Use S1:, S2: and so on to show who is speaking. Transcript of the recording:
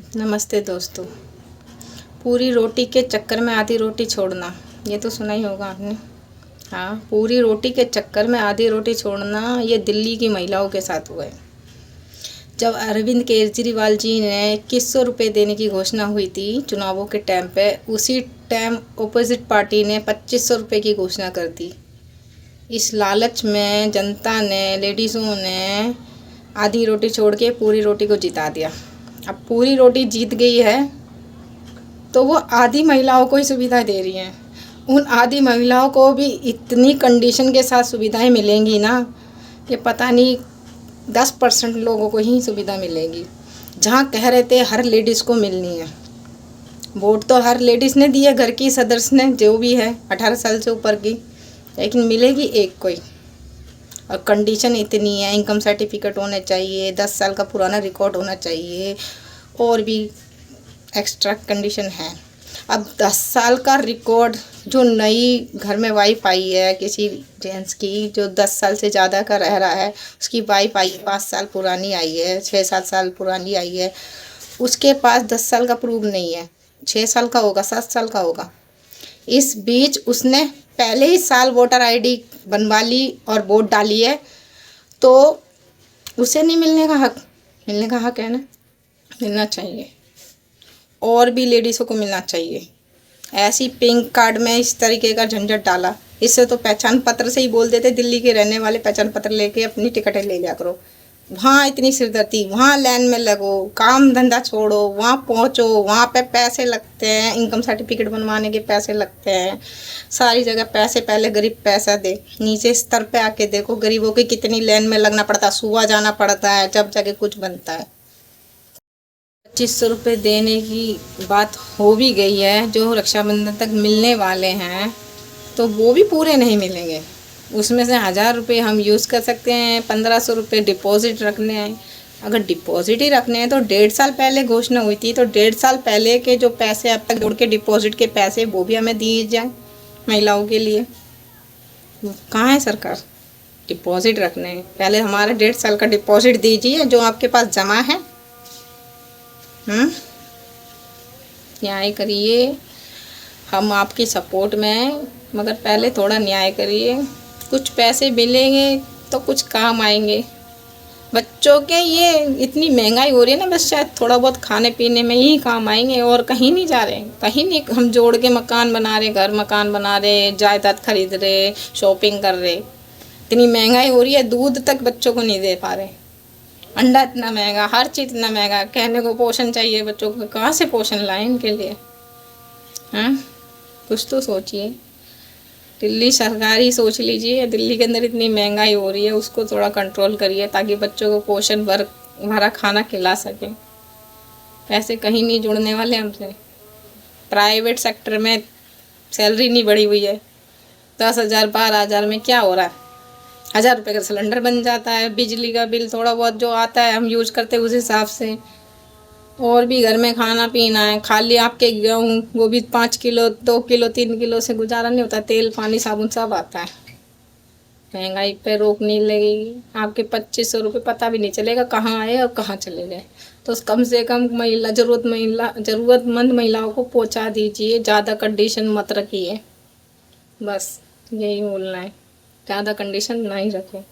S1: नमस्ते दोस्तों। पूरी रोटी के चक्कर में आधी रोटी छोड़ना, ये तो सुना ही होगा आपने। हाँ, पूरी रोटी के चक्कर में आधी रोटी छोड़ना, ये दिल्ली की महिलाओं के साथ हुआ है। जब अरविंद केजरीवाल जी ने 2100 रुपये देने की घोषणा हुई थी चुनावों के टाइम पे, उसी टाइम अपोजिट पार्टी ने 2500 रुपये की घोषणा कर दी। इस लालच में जनता ने, लेडीज़ों ने आधी रोटी छोड़ के पूरी रोटी को जिता दिया। अब पूरी रोटी जीत गई है तो वो आधी महिलाओं को ही सुविधा दे रही हैं। उन आधी महिलाओं को भी इतनी कंडीशन के साथ सुविधाएं मिलेंगी ना कि पता नहीं 10% लोगों को ही सुविधा मिलेगी। जहाँ कह रहे थे हर लेडीज़ को मिलनी है, वोट तो हर लेडीज़ ने दी है, घर की सदस्य ने, जो भी है 18 साल से ऊपर की, लेकिन मिलेगी एक को ही। और कंडीशन इतनी है, इनकम सर्टिफिकेट होना चाहिए, 10 साल का पुराना रिकॉर्ड होना चाहिए, और भी एक्स्ट्रा कंडीशन है। अब 10 साल का रिकॉर्ड, जो नई घर में वाइफ आई है किसी जेंट्स की, जो 10 साल से ज़्यादा का रह रहा है, उसकी वाइफ आई 5 साल पुरानी आई है, 6-7 साल पुरानी आई है, उसके पास 10 साल का प्रूफ नहीं है, 6 साल का होगा, 7 साल का होगा। इस बीच उसने पहले ही साल वोटर आईडी बनवा ली और वोट डाली है, तो उसे नहीं मिलने का हक। मिलने का हक है ना, मिलना चाहिए। और भी लेडीज़ों को मिलना चाहिए। ऐसी पिंक कार्ड में इस तरीके का झंझट डाला, इससे तो पहचान पत्र से ही बोल देते दिल्ली के रहने वाले पहचान पत्र लेके अपनी टिकटें ले लिया करो। वहाँ इतनी सिरदर्दी, वहाँ लाइन में लगो, काम धंधा छोड़ो, वहाँ पहुँचो, वहाँ पे पैसे लगते हैं, इनकम सर्टिफिकेट बनवाने के पैसे लगते हैं, सारी जगह पैसे। पहले गरीब पैसा दे, नीचे स्तर पे आके देखो गरीबों की कितनी लाइन में लगना पड़ता है, सुबह जाना पड़ता है, जब जाके कुछ बनता है। 2500 रुपये देने की बात हो भी गई है, जो रक्षाबंधन तक मिलने वाले हैं, तो वो भी पूरे नहीं मिलेंगे। उसमें से 1000 रुपये हम यूज़ कर सकते हैं, 1500 रुपये डिपॉज़िट रखने हैं। अगर डिपॉज़िट ही रखने हैं तो 1.5 साल पहले घोषणा हुई थी, तो 1.5 साल पहले के जो पैसे अब तक जोड़ के डिपॉज़िट के पैसे, वो भी हमें दिए जाए महिलाओं के लिए। कहाँ है सरकार? डिपॉज़िट रखने हैं, पहले हमारा 1.5 साल का डिपॉज़िट दीजिए जो आपके पास जमा है। न्याय करिए, हम आपकी सपोर्ट में हैं, मगर पहले थोड़ा न्याय करिए। कुछ पैसे मिलेंगे तो कुछ काम आएंगे। बच्चों के ये इतनी महंगाई हो रही है ना, बस शायद थोड़ा बहुत खाने पीने में ही काम आएंगे, और कहीं नहीं जा रहे, कहीं नहीं। हम जोड़ के मकान बना रहे, घर मकान बना रहे, जायदाद खरीद रहे, शॉपिंग कर रहे। इतनी महंगाई हो रही है, दूध तक बच्चों को नहीं दे पा रहे, अंडा इतना महंगा, हर चीज़ इतना महंगा। कहने को पोषण चाहिए बच्चों को, कहाँ से पोषण लाएं इनके लिए? हाँ, कुछ तो सोचिए। दिल्ली सरकार ही सोच लीजिए, दिल्ली के अंदर इतनी महंगाई हो रही है, उसको थोड़ा कंट्रोल करिए ताकि बच्चों को पोषण भरा खाना खिला सकें। पैसे कहीं नहीं जुड़ने वाले हमसे। प्राइवेट सेक्टर में सैलरी नहीं बढ़ी हुई है, 10,000 12,000 में क्या हो रहा है? 1000 रुपये का सिलेंडर बन जाता है, बिजली का बिल थोड़ा बहुत जो आता है हम यूज करते हैं उस हिसाब से, और भी घर में खाना पीना है। खाली आपके गेहूँ वो भी 5 किलो 2 किलो 3 किलो से गुजारा नहीं होता, तेल पानी साबुन सब आता है। महंगाई पे रोक नहीं लगेगी, आपके 2500 रुपये पता भी नहीं चलेगा कहाँ आए और कहाँ चले गए। तो कम से कम ज़रूरतमंद महिलाओं को पहुँचा दीजिए, ज़्यादा कंडीशन मत रखिए। बस यही बोलना है, ज़्यादा कंडीशन नहीं रखें।